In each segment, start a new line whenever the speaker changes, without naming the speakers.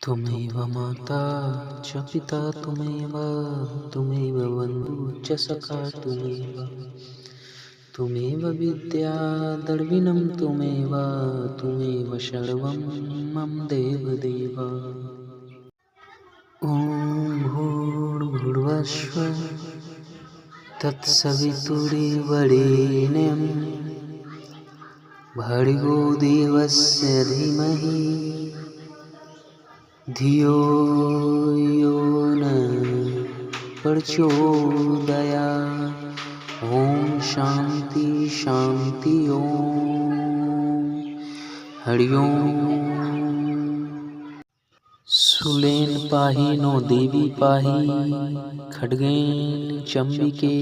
त्वमेव माता च पिता त्वमेव बन्धुः च सखा त्वमेव विद्या द्रविणं त्वमेव सर्वं मम देवदेव। ॐ भूर्भुवस्सुः तत्सवितुर्वरेण्यं भर्गो देवस्य धीमहि धियो यो नः प्रचोदयात्। ॐ शान्ति शान्ति ॐ हरि ओम। शूलेन पाहि नो देवी पाहि खड्गेन चम्बिके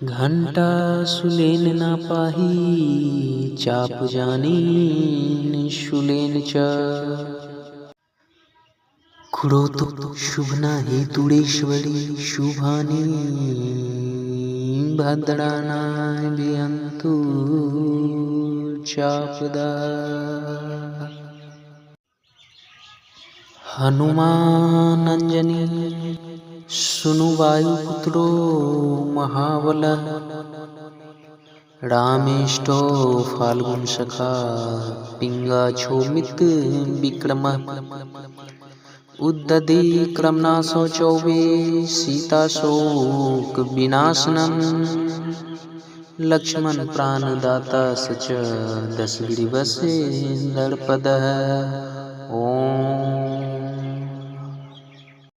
घंटा शूलेन न पाहि चापजानेन शूलेन च। कुरोतु शुभना हेतुरेश्वरी शुभानि भद्राणां व्यन्तु चापदा। हनुमानंजनी सुनु वायुपुत्रो महाबलः रामेष्टो फाल्गुन सखा पिंगाक्षोमित विक्रमः उद्दधि क्रमनाशो चौबे सीताशोक विनाशनम् लक्ष्मण प्राणदाता स च दशग्रीवस्य दर्पदः। ॐ